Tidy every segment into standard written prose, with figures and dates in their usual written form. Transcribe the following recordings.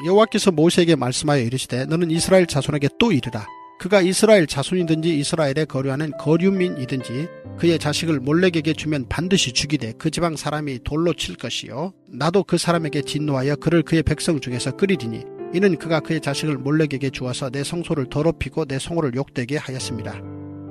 여호와께서 모세에게 말씀하여 이르시되 너는 이스라엘 자손에게 또 이르라. 그가 이스라엘 자손이든지 이스라엘에 거류하는 거류민이든지 그의 자식을 몰렉에게 주면 반드시 죽이되 그 지방 사람이 돌로 칠 것이요 나도 그 사람에게 진노하여 그를 그의 백성 중에서 끓이리니 이는 그가 그의 자식을 몰렉에게 주어서 내 성소를 더럽히고 내 성호를 욕되게 하였습니다.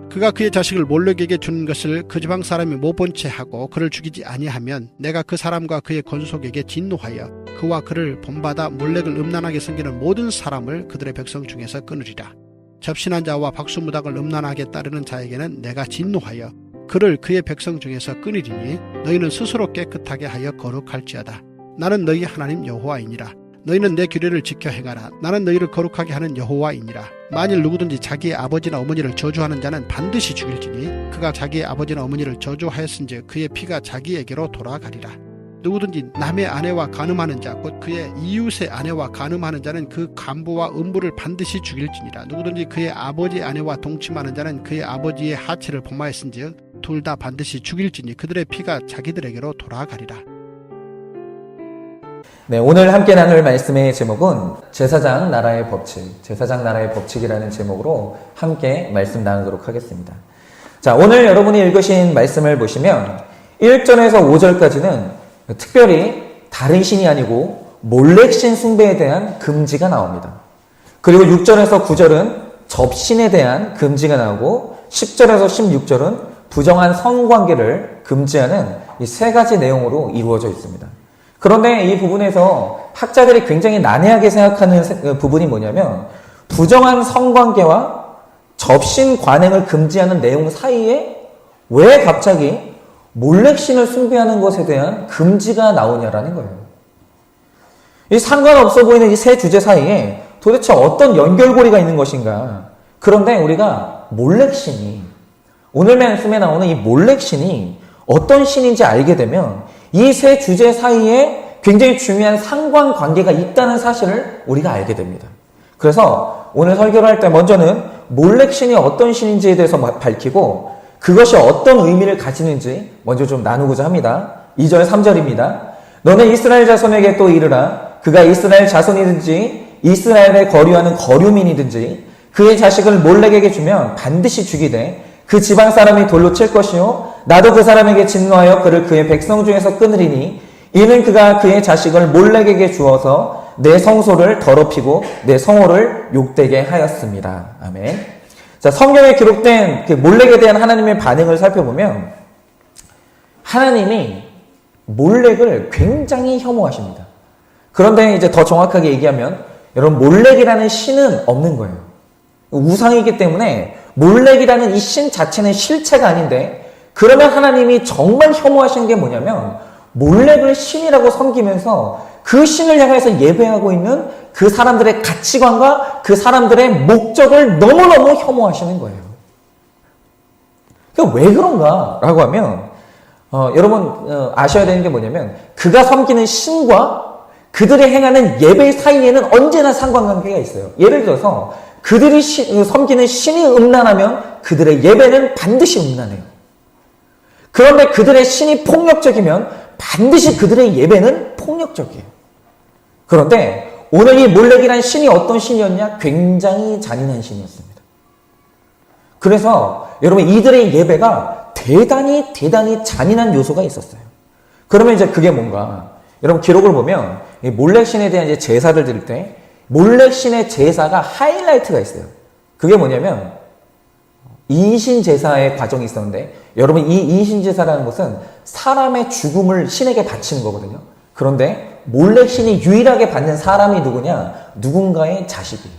그가 그의 자식을 몰렉에게 준 것을 그 지방 사람이 못 본 채 하고 그를 죽이지 아니하면 내가 그 사람과 그의 건속에게 진노하여 그와 그를 본받아 몰렉을 음란하게 섬기는 모든 사람을 그들의 백성 중에서 끊으리라. 접신한 자와 박수무당을 음란하게 따르는 자에게는 내가 진노하여 그를 그의 백성 중에서 끊으리니 너희는 스스로 깨끗하게 하여 거룩할지어다. 나는 너희 하나님 여호와이니라. 너희는 내 규례를 지켜 행하라. 나는 너희를 거룩하게 하는 여호와이니라. 만일 누구든지 자기의 아버지나 어머니를 저주하는 자는 반드시 죽일지니 그가 자기의 아버지나 어머니를 저주하였은즉 그의 피가 자기에게로 돌아가리라. 누구든지 남의 아내와 간음하는 자 곧 그의 이웃의 아내와 간음하는 자는 그 간부와 음부를 반드시 죽일지니라. 누구든지 그의 아버지 아내와 동침하는 자는 그의 아버지의 하체를 범하였은즉 둘 다 반드시 죽일지니 그들의 피가 자기들에게로 돌아가리라. 네, 오늘 함께 나눌 말씀의 제목은 제사장 나라의 법칙, 제사장 나라의 법칙이라는 제목으로 함께 말씀 나누도록 하겠습니다. 자, 오늘 여러분이 읽으신 말씀을 보시면 1절에서 5절까지는 특별히 다른 신이 아니고 몰렉신 숭배에 대한 금지가 나옵니다. 그리고 6절에서 9절은 접신에 대한 금지가 나오고 10절에서 16절은 부정한 성관계를 금지하는 이 세 가지 내용으로 이루어져 있습니다. 그런데 이 부분에서 학자들이 굉장히 난해하게 생각하는 부분이 뭐냐면 부정한 성관계와 접신 관행을 금지하는 내용 사이에 왜 갑자기 몰렉신을 숭배하는 것에 대한 금지가 나오냐라는 거예요. 이 상관없어 보이는 이 세 주제 사이에 도대체 어떤 연결고리가 있는 것인가. 그런데 우리가 몰렉신이 오늘 말씀에 나오는 이 몰렉신이 어떤 신인지 알게 되면 이 세 주제 사이에 굉장히 중요한 상관관계가 있다는 사실을 우리가 알게 됩니다. 그래서 오늘 설교를 할 때 먼저는 몰렉신이 어떤 신인지에 대해서 밝히고 그것이 어떤 의미를 가지는지 먼저 좀 나누고자 합니다. 2절 3절입니다. 너는 이스라엘 자손에게 또 이르라. 그가 이스라엘 자손이든지 이스라엘에 거류하는 거류민이든지 그의 자식을 몰렉에게 주면 반드시 죽이되 그 지방 사람이 돌로 칠 것이요 나도 그 사람에게 진노하여 그를 그의 백성 중에서 끊으리니 이는 그가 그의 자식을 몰렉에게 주어서 내 성소를 더럽히고 내 성호를 욕되게 하였습니다. 아멘. 자, 성경에 기록된 그 몰렉에 대한 하나님의 반응을 살펴보면 하나님이 몰렉을 굉장히 혐오하십니다. 그런데 이제 더 정확하게 얘기하면 여러분 몰렉이라는 신은 없는 거예요. 우상이기 때문에 몰렉이라는 이 신 자체는 실체가 아닌데 그러면 하나님이 정말 혐오하시는 게 뭐냐면 몰렉을 신이라고 섬기면서 그 신을 향해서 예배하고 있는 그 사람들의 가치관과 그 사람들의 목적을 너무너무 혐오하시는 거예요. 그러니까 왜 그런가라고 하면 여러분 아셔야 되는 게 뭐냐면 그가 섬기는 신과 그들이 행하는 예배 사이에는 언제나 상관관계가 있어요. 예를 들어서 그들이 섬기는 신이 음란하면 그들의 예배는 반드시 음란해요. 그런데 그들의 신이 폭력적이면 반드시 그들의 예배는 폭력적이에요. 그런데 오늘 이 몰렉이란 신이 어떤 신이었냐? 굉장히 잔인한 신이었습니다. 그래서 여러분 이들의 예배가 대단히 잔인한 요소가 있었어요. 그러면 이제 그게 뭔가? 여러분 기록을 보면 이 몰렉 신에 대한 이제 제사를 드릴 때 몰렉 신의 제사가 하이라이트가 있어요. 그게 뭐냐면 인신 제사의 과정이 있었는데 여러분 이 인신 제사라는 것은 사람의 죽음을 신에게 바치는 거거든요. 그런데 몰렉 신이 유일하게 받는 사람이 누구냐? 누군가의 자식이에요.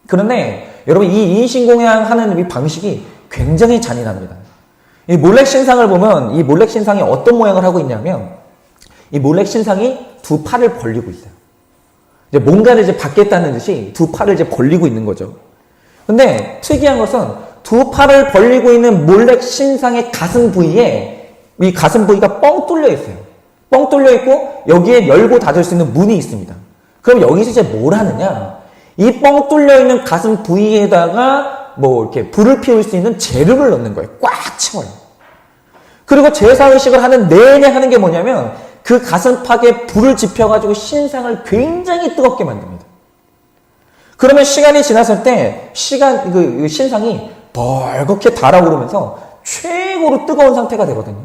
그런데 여러분 이 인신공양하는 이 방식이 굉장히 잔인합니다. 이 몰렉 신상을 보면 이 몰렉 신상이 어떤 모양을 하고 있냐면 이 몰렉 신상이 두 팔을 벌리고 있어요. 이제 뭔가를 이제 받겠다는 듯이 두 팔을 이제 벌리고 있는 거죠. 근데 특이한 것은 두 팔을 벌리고 있는 몰렉 신상의 가슴 부위에 이 가슴 부위가 뻥 뚫려 있어요. 뻥 뚫려 있고 여기에 열고 닫을 수 있는 문이 있습니다. 그럼 여기서 이제 뭘 하느냐? 이 뻥 뚫려 있는 가슴 부위에다가 뭐 이렇게 불을 피울 수 있는 재료를 넣는 거예요. 꽉 채워요. 그리고 제사의식을 하는 내내 하는 게 뭐냐면 그 가슴팍에 불을 지펴가지고 신상을 굉장히 뜨겁게 만듭니다. 그러면 시간이 지났을 때 그 신상이 벌겋게 달아오르면서 최고로 뜨거운 상태가 되거든요.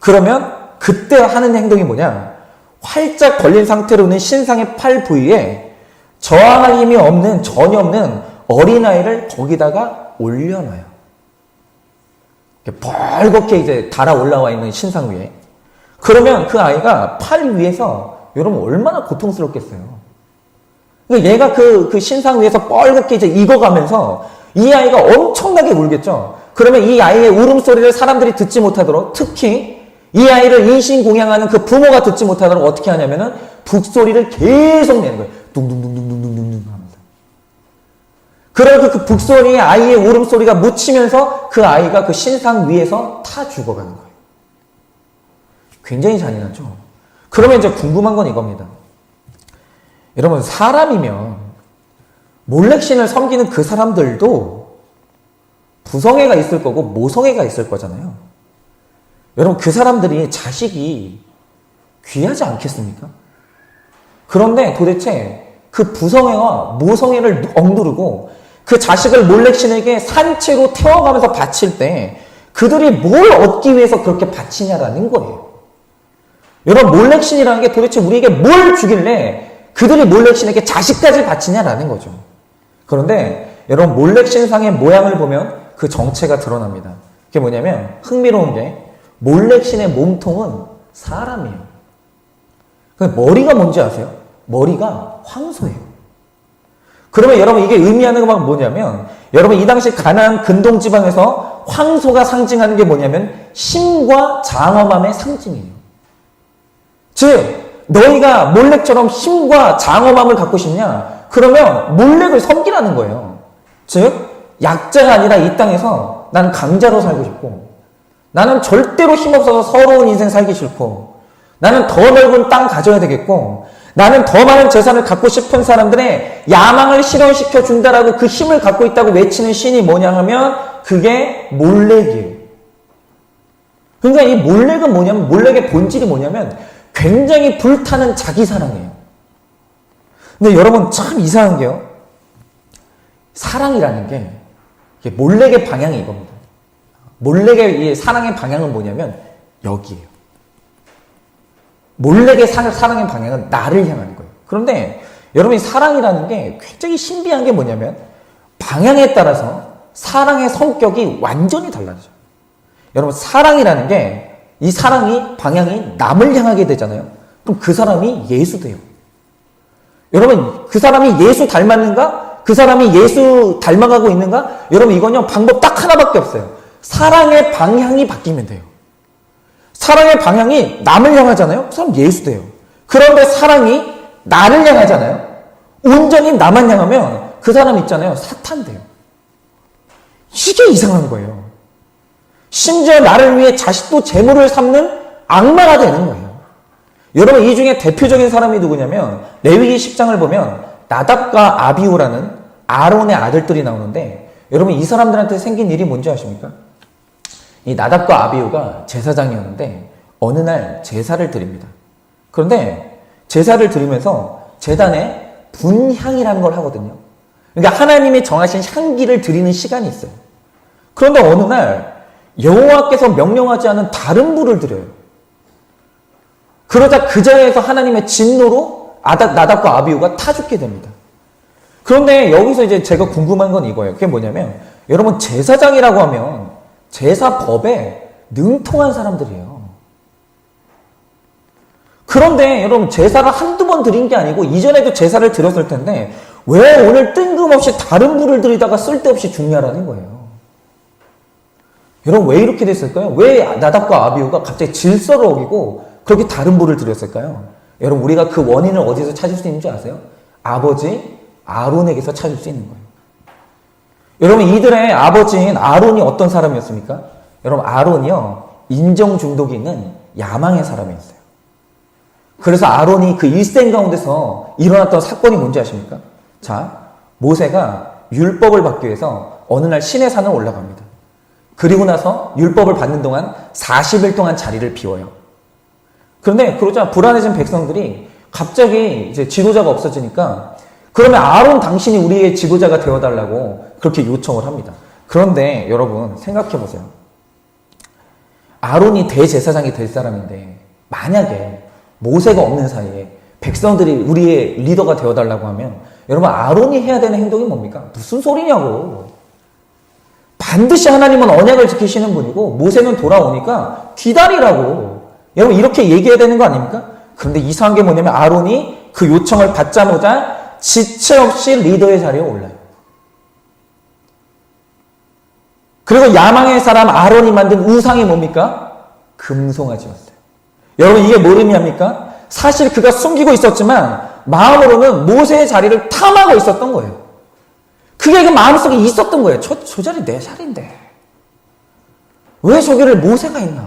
그러면 그때 하는 행동이 뭐냐? 활짝 걸린 상태로 있는 신상의 팔 부위에 저항할 힘이 전혀 없는 어린아이를 거기다가 올려놔요. 벌겋게 이제 달아 올라와 있는 신상 위에. 그러면 그 아이가 팔 위에서 여러분 얼마나 고통스럽겠어요. 얘가 그 신상 위에서 뻘겋게 이제 익어가면서 이 아이가 엄청나게 울겠죠. 그러면 이 아이의 울음소리를 사람들이 듣지 못하도록, 특히 이 아이를 인신공양하는 그 부모가 듣지 못하도록 어떻게 하냐면은 북소리를 계속 내는 거예요. 둥둥둥둥둥둥둥 하면서. 그러고 그 북소리에 아이의 울음소리가 묻히면서 그 아이가 그 신상 위에서 타 죽어가는 거예요. 굉장히 잔인하죠. 그러면 이제 궁금한 건 이겁니다. 여러분, 사람이면 몰렉신을 섬기는 그 사람들도 부성애가 있을 거고 모성애가 있을 거잖아요. 여러분, 그 사람들이 자식이 귀하지 않겠습니까? 그런데 도대체 그 부성애와 모성애를 억누르고 그 자식을 몰렉신에게 산채로 태워가면서 바칠 때 그들이 뭘 얻기 위해서 그렇게 바치냐라는 거예요. 여러분, 몰렉신이라는 게 도대체 우리에게 뭘 주길래 그들이 몰렉신에게 자식까지 바치냐라는 거죠. 그런데 여러분, 몰렉신상의 모양을 보면 그 정체가 드러납니다. 그게 뭐냐면 흥미로운 게 몰렉신의 몸통은 사람이에요. 머리가 뭔지 아세요? 머리가 황소예요. 그러면 여러분, 이게 의미하는 건 뭐냐면 여러분, 이 당시 가나안 근동 지방에서 황소가 상징하는 게 뭐냐면 힘과 장엄함의 상징이에요. 즉 너희가 몰렉처럼 힘과 장엄함을 갖고 싶냐? 그러면 몰렉을 섬기라는 거예요. 즉 약자가 아니라 이 땅에서 난 강자로 살고 싶고, 나는 절대로 힘없어서 서러운 인생 살기 싫고, 나는 더 넓은 땅 가져야 되겠고, 나는 더 많은 재산을 갖고 싶은 사람들의 야망을 실현시켜 준다라고 그 힘을 갖고 있다고 외치는 신이 뭐냐 하면 그게 몰렉이에요. 그러니까 이 몰렉은 뭐냐면, 몰렉의 본질이 뭐냐면 굉장히 불타는 자기 사랑이에요. 근데 여러분, 참 이상한 게요, 사랑이라는 게 몰렉의 방향이 이겁니다. 몰렉의 이 사랑의 방향은 뭐냐면 여기에요. 몰렉의 사랑의 방향은 나를 향하는 거예요. 그런데 여러분, 이 사랑이라는 게 굉장히 신비한 게 뭐냐면 방향에 따라서 사랑의 성격이 완전히 달라져요. 여러분, 사랑이라는 게 이 사랑이 방향이 남을 향하게 되잖아요. 그럼 그 사람이 예수 돼요. 여러분, 그 사람이 예수 닮았는가? 그 사람이 예수 닮아가고 있는가? 여러분, 이건요, 방법 딱 하나밖에 없어요. 사랑의 방향이 바뀌면 돼요. 사랑의 방향이 남을 향하잖아요. 그 사람 예수 돼요. 그런데 사랑이 나를 향하잖아요. 온전히 나만 향하면 그 사람 있잖아요, 사탄 돼요. 이게 이상한 거예요. 심지어 나를 위해 자식도 재물을 삼는 악마가 되는 거예요. 여러분, 이 중에 대표적인 사람이 누구냐면 레위기 10장을 보면 나답과 아비후라는 아론의 아들들이 나오는데, 여러분, 이 사람들한테 생긴 일이 뭔지 아십니까? 이 나답과 아비후가 제사장이었는데 어느 날 제사를 드립니다. 그런데 제사를 드리면서 제단에 분향이라는 걸 하거든요. 그러니까 하나님이 정하신 향기를 드리는 시간이 있어요. 그런데 어느 날 여호와께서 명령하지 않은 다른 불을 드려요. 그러자 그 자리에서 하나님의 진노로 나답과 아비후가 타 죽게 됩니다. 그런데 여기서 이제 제가 궁금한 건 이거예요. 그게 뭐냐면 여러분, 제사장이라고 하면 제사법에 능통한 사람들이에요. 그런데 여러분, 제사를 한두 번 드린 게 아니고 이전에도 제사를 드렸을 텐데 왜 오늘 뜬금없이 다른 불을 드리다가 쓸데없이 죽냐라는 거예요. 여러분, 왜 이렇게 됐을까요? 왜 나답과 아비후가 갑자기 질서를 어기고 그렇게 다른 불을 드렸을까요? 여러분, 우리가 그 원인을 어디서 찾을 수 있는지 아세요? 아버지 아론에게서 찾을 수 있는 거예요. 여러분, 이들의 아버지인 아론이 어떤 사람이었습니까? 여러분, 아론이요, 인정 중독이 있는 야망의 사람이었어요. 그래서 아론이 그 일생 가운데서 일어났던 사건이 뭔지 아십니까? 자, 모세가 율법을 받기 위해서 어느 날 시내 산을 올라갑니다. 그리고 나서 율법을 받는 동안 40일 동안 자리를 비워요. 그런데 그러자 불안해진 백성들이 갑자기 이제 지도자가 없어지니까 그러면 아론 당신이 우리의 지도자가 되어달라고 그렇게 요청을 합니다. 그런데 여러분 생각해 보세요. 아론이 대제사장이 될 사람인데 만약에 모세가 없는 사이에 백성들이 우리의 리더가 되어달라고 하면 여러분 아론이 해야 되는 행동이 뭡니까? 무슨 소리냐고. 반드시 하나님은 언약을 지키시는 분이고 모세는 돌아오니까 기다리라고. 여러분 이렇게 얘기해야 되는 거 아닙니까? 그런데 이상한 게 뭐냐면 아론이 그 요청을 받자마자 지체 없이 리더의 자리에 올라요. 그리고 야망의 사람 아론이 만든 우상이 뭡니까? 금송아지였어요. 여러분 이게 뭘 의미합니까? 사실 그가 숨기고 있었지만 마음으로는 모세의 자리를 탐하고 있었던 거예요. 그게 그 마음속에 있었던 거예요. 저 자리 내 자리인데 왜 저기를 모세가 있나?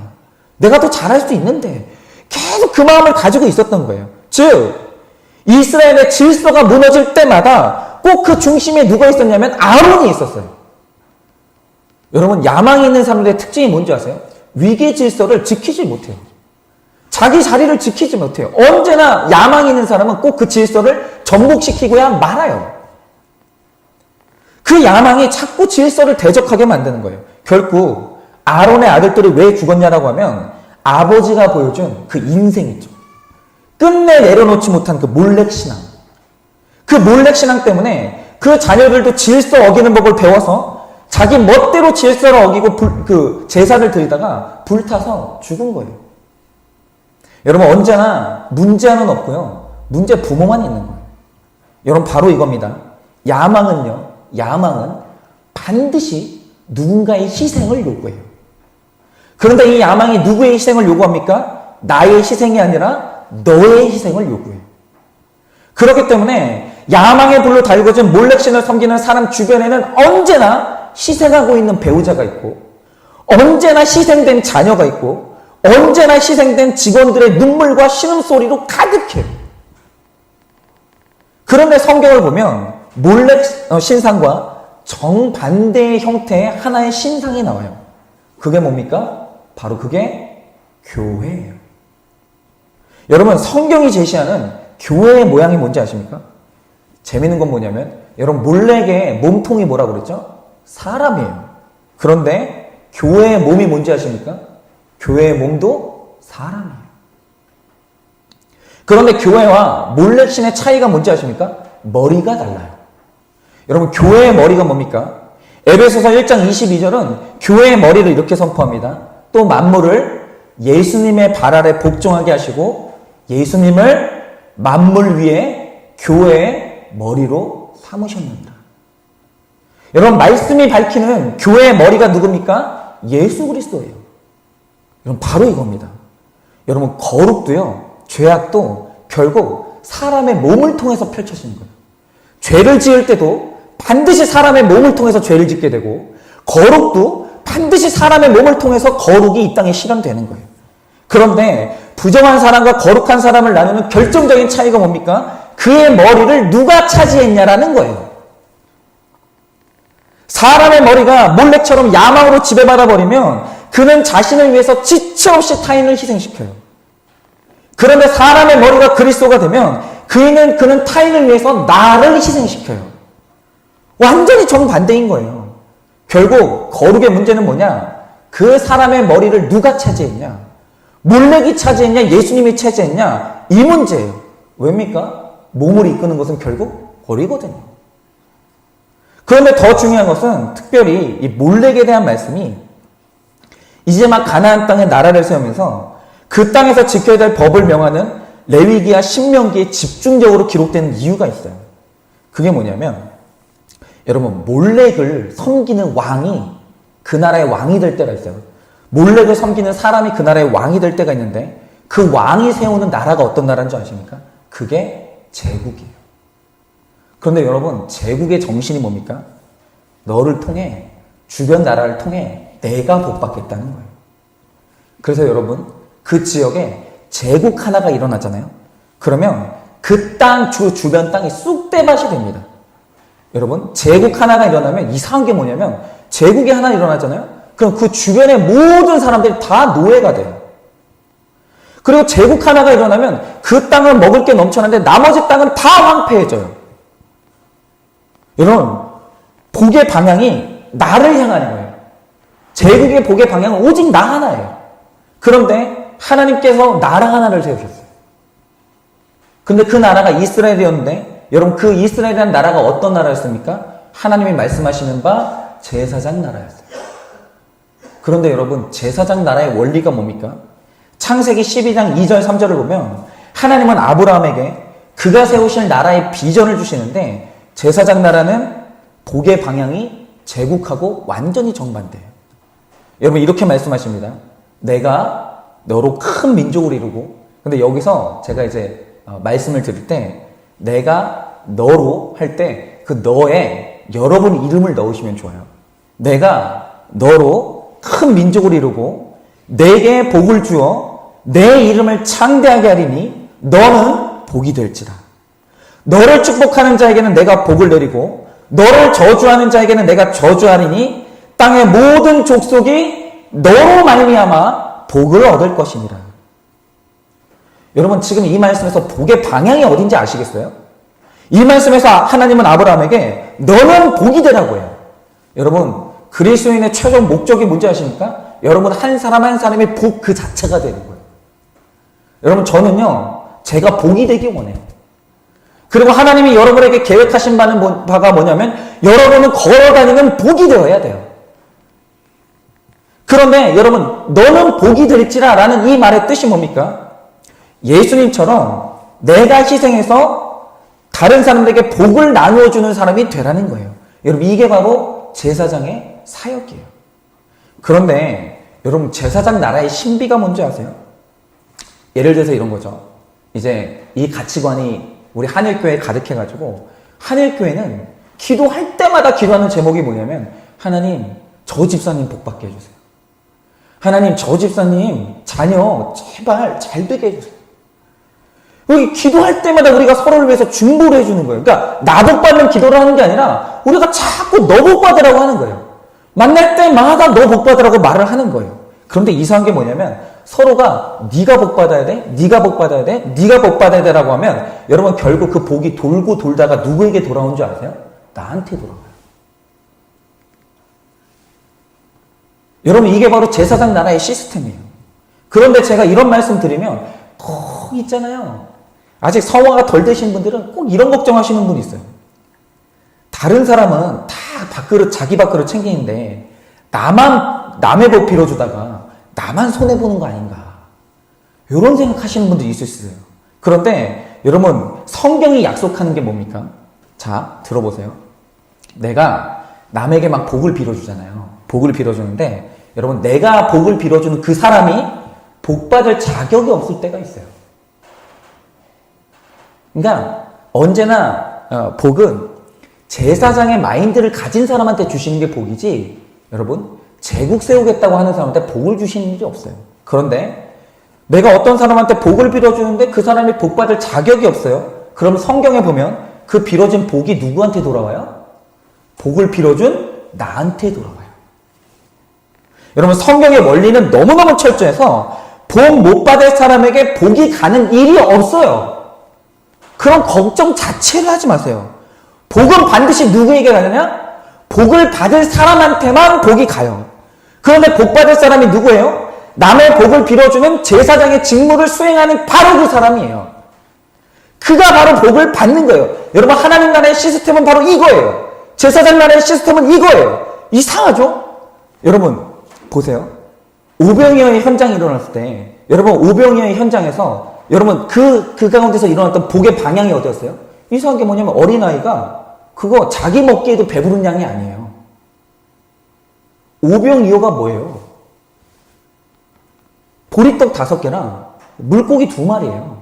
내가 더 잘할 수 있는데 계속 그 마음을 가지고 있었던 거예요. 즉 이스라엘의 질서가 무너질 때마다 꼭 그 중심에 누가 있었냐면 아론이 있었어요. 여러분 야망이 있는 사람들의 특징이 뭔지 아세요? 위계 질서를 지키지 못해요. 자기 자리를 지키지 못해요. 언제나 야망이 있는 사람은 꼭 그 질서를 전복시키고야 말아요. 그 야망이 자꾸 질서를 대적하게 만드는 거예요. 결국 아론의 아들들이 왜 죽었냐라고 하면 아버지가 보여준 그 인생 있죠. 끝내 내려놓지 못한 그 몰렉신앙. 그 몰렉신앙 때문에 그 자녀들도 질서 어기는 법을 배워서 자기 멋대로 질서를 어기고 그 제사를 드리다가 불타서 죽은 거예요. 여러분 언제나 문제는 없고요. 문제 부모만 있는 거예요. 여러분 바로 이겁니다. 야망은 반드시 누군가의 희생을 요구해요. 그런데 이 야망이 누구의 희생을 요구합니까? 나의 희생이 아니라 너의 희생을 요구해요. 그렇기 때문에 야망의 불로 달궈진 몰렉신을 섬기는 사람 주변에는 언제나 희생하고 있는 배우자가 있고 언제나 희생된 자녀가 있고 언제나 희생된 직원들의 눈물과 신음소리로 가득해요. 그런데 성경을 보면 몰렉 신상과 정반대의 형태의 하나의 신상이 나와요. 그게 뭡니까? 바로 그게 교회예요. 여러분 성경이 제시하는 교회의 모양이 뭔지 아십니까? 재밌는 건 뭐냐면 여러분 몰렉의 몸통이 뭐라고 그랬죠? 사람이에요. 그런데 교회의 몸이 뭔지 아십니까? 교회의 몸도 사람이에요. 그런데 교회와 몰렉신의 차이가 뭔지 아십니까? 머리가 달라요. 여러분 교회의 머리가 뭡니까? 에베소서 1장 22절은 교회의 머리를 이렇게 선포합니다. 또 만물을 예수님의 발 아래 복종하게 하시고 예수님을 만물 위에 교회의 머리로 삼으셨느니라. 여러분 말씀이 밝히는 교회의 머리가 누굽니까? 예수 그리스도예요. 여러분 바로 이겁니다. 여러분 거룩도요. 죄악도 결국 사람의 몸을 통해서 펼쳐지는 거예요. 죄를 지을 때도 반드시 사람의 몸을 통해서 죄를 짓게 되고 거룩도 반드시 사람의 몸을 통해서 거룩이 이 땅에 실현되는 거예요. 그런데 부정한 사람과 거룩한 사람을 나누는 결정적인 차이가 뭡니까? 그의 머리를 누가 차지했냐라는 거예요. 사람의 머리가 몰렉처럼 야망으로 지배받아 버리면 그는 자신을 위해서 지체 없이 타인을 희생시켜요. 그런데 사람의 머리가 그리스도가 되면 그는 타인을 위해서 나를 희생시켜요. 완전히 정반대인 거예요. 결국 거룩의 문제는 뭐냐? 그 사람의 머리를 누가 차지했냐? 몰렉이 차지했냐? 예수님이 차지했냐? 이 문제예요. 왜입니까? 몸을 이끄는 것은 결국 머리거든요. 그런데 더 중요한 것은 특별히 이 몰렉에 대한 말씀이 이제 막 가나안 땅에 나라를 세우면서 그 땅에서 지켜야 될 법을 명하는 레위기와 신명기에 집중적으로 기록되는 이유가 있어요. 그게 뭐냐면 여러분 몰렉을 섬기는 왕이 그 나라의 왕이 될 때가 있어요. 몰렉을 섬기는 사람이 그 나라의 왕이 될 때가 있는데 그 왕이 세우는 나라가 어떤 나라인 줄 아십니까? 그게 제국이에요. 그런데 여러분 제국의 정신이 뭡니까? 너를 통해 주변 나라를 통해 내가 복받겠다는 거예요. 그래서 여러분 그 지역에 제국 하나가 일어나잖아요. 그러면 그 땅 주변 땅이 쑥대밭이 됩니다. 여러분 제국 하나가 일어나면 이상한 게 뭐냐면 제국이 하나 일어나잖아요. 그럼 그 주변의 모든 사람들이 다 노예가 돼요. 그리고 제국 하나가 일어나면 그 땅은 먹을 게 넘쳐나는데 나머지 땅은 다 황폐해져요. 여러분, 복의 방향이 나를 향하는 거예요. 제국의 복의 방향은 오직 나 하나예요. 그런데 하나님께서 나라 하나를 세우셨어요. 근데 그 나라가 이스라엘이었는데 여러분, 그 이스라엘이라는 나라가 어떤 나라였습니까? 하나님이 말씀하시는 바 제사장 나라였어요. 그런데 여러분, 제사장 나라의 원리가 뭡니까? 창세기 12장 2절 3절을 보면 하나님은 아브라함에게 그가 세우실 나라의 비전을 주시는데 제사장 나라는 복의 방향이 제국하고 완전히 정반대예요. 여러분, 이렇게 말씀하십니다. 내가 너로 큰 민족을 이루고, 근데 여기서 제가 이제 말씀을 드릴 때 내가 너로 할 때 그 너에 여러분 이름을 넣으시면 좋아요. 내가 너로 큰 민족을 이루고 내게 복을 주어 내 이름을 창대하게 하리니 너는 복이 될지라. 너를 축복하는 자에게는 내가 복을 내리고 너를 저주하는 자에게는 내가 저주하리니 땅의 모든 족속이 너로 말미암아 복을 얻을 것이니라. 여러분, 지금 이 말씀에서 복의 방향이 어딘지 아시겠어요? 이 말씀에서 하나님은 아브라함에게 너는 복이 되라고 해요. 여러분, 그리스도인의 최종 목적이 뭔지 아십니까? 여러분, 한 사람 한 사람의 복 그 자체가 되는 거예요. 여러분, 저는요, 제가 복이 되기 원해요. 그리고 하나님이 여러분에게 계획하신 바가 뭐냐면 여러분은 걸어다니는 복이 되어야 돼요. 그런데 여러분, 너는 복이 될지라 라는 이 말의 뜻이 뭡니까? 예수님처럼 내가 희생해서 다른 사람들에게 복을 나누어주는 사람이 되라는 거예요. 여러분, 이게 바로 제사장의 사역이에요. 그런데 여러분, 제사장 나라의 신비가 뭔지 아세요? 예를 들어서 이런 거죠. 이제 이 가치관이 우리 한일교회에 가득해가지고 한일교회는 기도할 때마다 기도하는 제목이 뭐냐면 하나님, 저 집사님 복받게 해주세요. 하나님, 저 집사님 자녀 제발 잘 되게 해주세요. 여기 기도할 때마다 우리가 서로를 위해서 중보를 해주는 거예요. 그러니까 나 복받는 기도를 하는 게 아니라 우리가 자꾸 너 복받으라고 하는 거예요. 만날 때마다 너 복받으라고 말을 하는 거예요. 그런데 이상한 게 뭐냐면 서로가 네가 복받아야 돼, 네가 복받아야 돼, 네가 복받아야 돼라고 하면 여러분, 결국 그 복이 돌고 돌다가 누구에게 돌아온 줄 아세요? 나한테 돌아와요. 여러분, 이게 바로 제사장 나라의 시스템이에요. 그런데 제가 이런 말씀 드리면 있잖아요. 아직 성화가 덜 되신 분들은 꼭 이런 걱정하시는 분이 있어요. 다른 사람은 다 밥그릇, 자기 밥그릇 챙기는데 나만 남의 복 빌어주다가 나만 손해보는 거 아닌가. 이런 생각하시는 분들이 있을 수 있어요. 그런데 여러분, 성경이 약속하는 게 뭡니까? 자, 들어보세요. 내가 남에게 막 복을 빌어주잖아요. 복을 빌어주는데 여러분, 내가 복을 빌어주는 그 사람이 복받을 자격이 없을 때가 있어요. 그러니까 언제나 복은 제사장의 마인드를 가진 사람한테 주시는 게 복이지, 여러분, 제국 세우겠다고 하는 사람한테 복을 주시는 일이 없어요. 그런데 내가 어떤 사람한테 복을 빌어주는데 그 사람이 복받을 자격이 없어요. 그럼 성경에 보면 그 빌어진 복이 누구한테 돌아와요? 복을 빌어준 나한테 돌아와요. 여러분, 성경의 원리는 너무너무 철저해서 복 못 받을 사람에게 복이 가는 일이 없어요. 그런 걱정 자체를 하지 마세요. 복은 반드시 누구에게 가느냐? 복을 받을 사람한테만 복이 가요. 그런데 복 받을 사람이 누구예요? 남의 복을 빌어주는 제사장의 직무를 수행하는 바로 그 사람이에요. 그가 바로 복을 받는 거예요. 여러분, 하나님 나라의 시스템은 바로 이거예요. 제사장 나라의 시스템은 이거예요. 이상하죠? 여러분, 보세요. 오병이어의 현장이 일어났을 때, 여러분, 오병이어의 현장에서 여러분, 그 가운데서 일어났던 복의 방향이 어디였어요? 이상한 게 뭐냐면 어린아이가 그거 자기 먹기에도 배부른 양이 아니에요. 오병이어가 뭐예요? 보리떡 5개랑 물고기 2마리예요.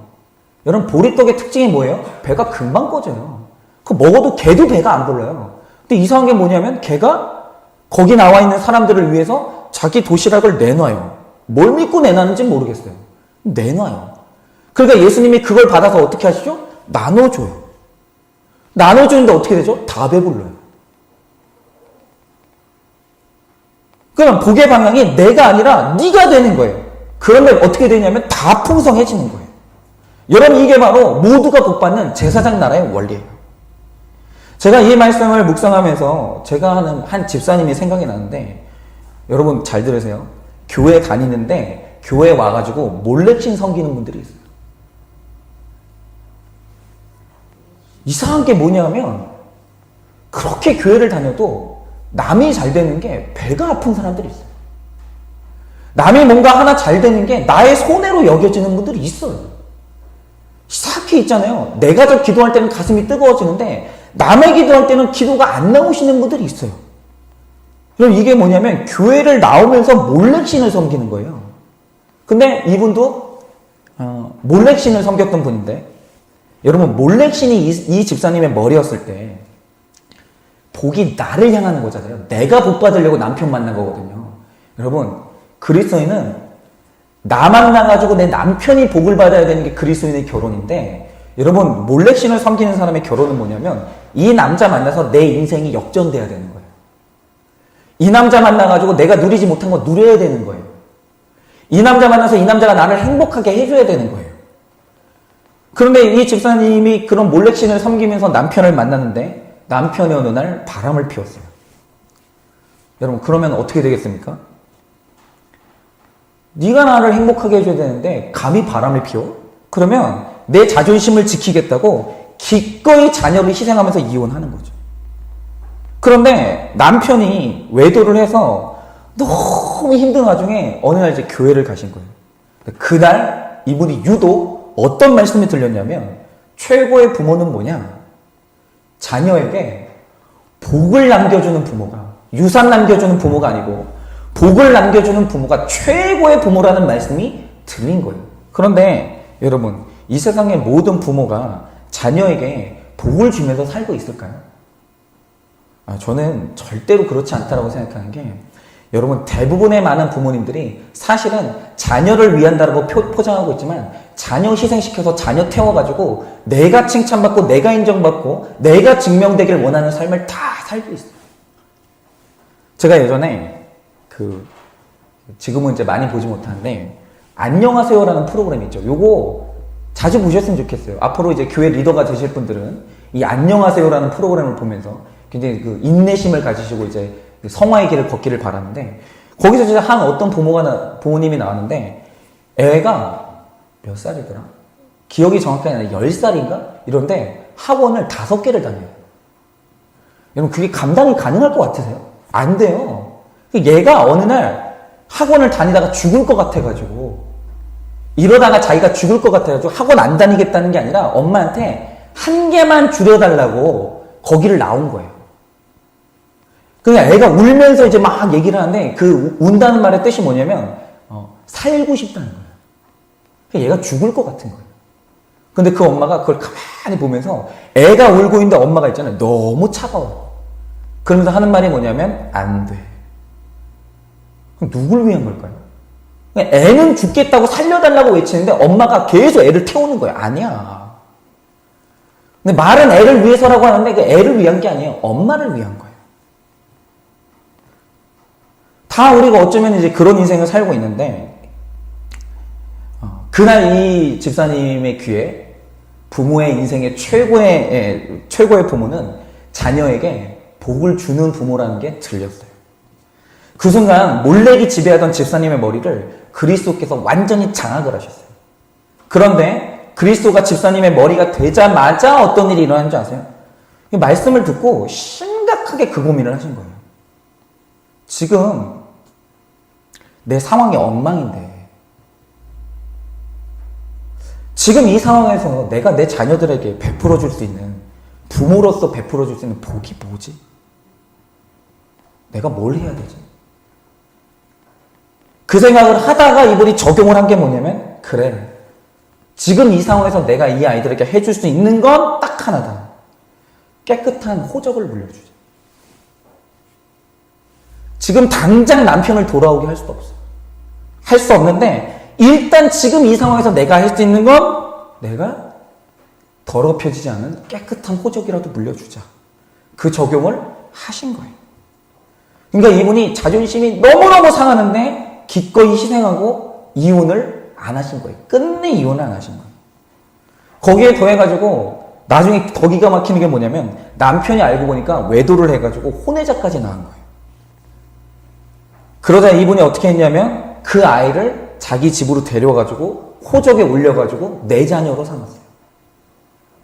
여러분, 보리떡의 특징이 뭐예요? 배가 금방 꺼져요. 그거 먹어도 걔도 배가 안 불러요. 근데 이상한 게 뭐냐면 걔가 거기 나와 있는 사람들을 위해서 자기 도시락을 내놔요. 뭘 믿고 내놨는지 모르겠어요. 내놔요. 그러니까 예수님이 그걸 받아서 어떻게 하시죠? 나눠줘요. 나눠주는데 어떻게 되죠? 다 배불러요. 그럼 복의 방향이 내가 아니라 네가 되는 거예요. 그런데 어떻게 되냐면 다 풍성해지는 거예요. 여러분, 이게 바로 모두가 복받는 제사장 나라의 원리예요. 제가 이 말씀을 묵상하면서 제가 아는 한 집사님이 생각이 나는데, 여러분 잘 들으세요. 교회 다니는데 교회 와가지고 몰래신 섬기는 분들이 있어요. 이상한 게 뭐냐면 그렇게 교회를 다녀도 남이 잘 되는 게 배가 아픈 사람들이 있어요. 남이 뭔가 하나 잘 되는 게 나의 손해로 여겨지는 분들이 있어요. 이상하게 있잖아요. 내가 저 기도할 때는 가슴이 뜨거워지는데 남의 기도할 때는 기도가 안 나오시는 분들이 있어요. 그럼 이게 뭐냐면 교회를 나오면서 몰래신을 섬기는 거예요. 근데 이분도 몰래신을 섬겼던 분인데, 여러분 몰래신이 이 집사님의 머리였을 때 복이 나를 향하는 거잖아요. 내가 복 받으려고 남편 만난 거거든요. 여러분, 그리스도인은 나 만나가지고 내 남편이 복을 받아야 되는 게 그리스도인의 결혼인데, 여러분 몰래신을 섬기는 사람의 결혼은 뭐냐면 이 남자 만나서 내 인생이 역전돼야 되는 거예요. 이 남자 만나가지고 내가 누리지 못한 거 누려야 되는 거예요. 이 남자 만나서 이 남자가 나를 행복하게 해줘야 되는 거예요. 그런데 이 집사님이 그런 몰래신을 섬기면서 남편을 만났는데 남편이 어느 날 바람을 피웠어요. 여러분, 그러면 어떻게 되겠습니까? 네가 나를 행복하게 해줘야 되는데 감히 바람을 피워? 그러면 내 자존심을 지키겠다고 기꺼이 자녀를 희생하면서 이혼하는 거죠. 그런데 남편이 외도를 해서 너무 힘든 와중에 어느 날 이제 교회를 가신 거예요. 그날 이분이 유독 어떤 말씀이 들렸냐면, 최고의 부모는 뭐냐? 자녀에게 복을 남겨주는 부모가, 유산 남겨주는 부모가 아니고 복을 남겨주는 부모가 최고의 부모라는 말씀이 들린 거예요. 그런데 여러분, 이 세상의 모든 부모가 자녀에게 복을 주면서 살고 있을까요? 저는 절대로 그렇지 않다고 생각하는 게, 여러분 대부분의 많은 부모님들이 사실은 자녀를 위한다라고 포장하고 있지만 자녀 희생시켜서 자녀 태워가지고 내가 칭찬받고 내가 인정받고 내가 증명되길 원하는 삶을 다 살고 있어요. 제가 예전에 지금은 이제 많이 보지 못하는데 안녕하세요라는 프로그램이 있죠. 요거 자주 보셨으면 좋겠어요. 앞으로 이제 교회 리더가 되실 분들은 이 안녕하세요라는 프로그램을 보면서 굉장히 그 인내심을 가지시고 이제 성화의 길을 걷기를 바라는데, 거기서 진짜 한 어떤 부모님이 나왔는데 애가 몇 살이더라? 기억이 정확하게 안 나요. 10살인가? 이런데 학원을 5개를 다녀요. 여러분, 그게 감당이 가능할 것 같으세요? 안 돼요. 얘가 어느 날 학원을 다니다가 죽을 것 같아가지고, 이러다가 자기가 죽을 것 같아가지고 학원 안 다니겠다는 게 아니라 엄마한테 한 개만 줄여달라고 거기를 나온 거예요. 그냥 애가 울면서 이제 막 얘기를 하는데 그 운다는 말의 뜻이 뭐냐면 살고 싶다는 거예요. 얘가 죽을 것 같은 거예요. 근데 그 엄마가 그걸 가만히 보면서 애가 울고 있는데 엄마가 있잖아요. 너무 차가워. 그러면서 하는 말이 뭐냐면 안 돼. 그럼 누굴 위한 걸까요? 애는 죽겠다고 살려달라고 외치는데 엄마가 계속 애를 태우는 거예요. 아니야. 근데 말은 애를 위해서라고 하는데 그 애를 위한 게 아니에요. 엄마를 위한 거예요. 다 우리가 어쩌면 이제 그런 인생을 살고 있는데, 그날 이 집사님의 귀에 부모의 인생의 최고의 부모는 자녀에게 복을 주는 부모라는 게 들렸어요. 그 순간 몰래기 지배하던 집사님의 머리를 그리스도께서 완전히 장악을 하셨어요. 그런데 그리스도가 집사님의 머리가 되자마자 어떤 일이 일어난 줄 아세요? 이 말씀을 듣고 심각하게 그 고민을 하신 거예요. 지금 내 상황이 엉망인데, 지금 이 상황에서 내가 내 자녀들에게 베풀어 줄 수 있는, 부모로서 베풀어 줄 수 있는 복이 뭐지? 내가 뭘 해야 되지? 그 생각을 하다가 이분이 적용을 한 게 뭐냐면, 그래, 지금 이 상황에서 내가 이 아이들에게 해줄 수 있는 건 딱 하나다. 깨끗한 호적을 물려주자. 지금 당장 남편을 돌아오게 할 수도 없어. 할 수 없는데 일단 지금 이 상황에서 내가 할 수 있는 건 내가 더럽혀지지 않은 깨끗한 호적이라도 물려주자. 그 적용을 하신 거예요. 그러니까 이분이 자존심이 너무너무 상하는데 기꺼이 희생하고 이혼을 안 하신 거예요. 끝내 이혼을 안 하신 거예요. 거기에 더해가지고 나중에 더 기가 막히는 게 뭐냐면 남편이 알고 보니까 외도를 해가지고 혼외자까지 낳은 거예요. 그러자 이분이 어떻게 했냐면 그 아이를 자기 집으로 데려와가지고 호적에 올려가지고 내 자녀로 삼았어요.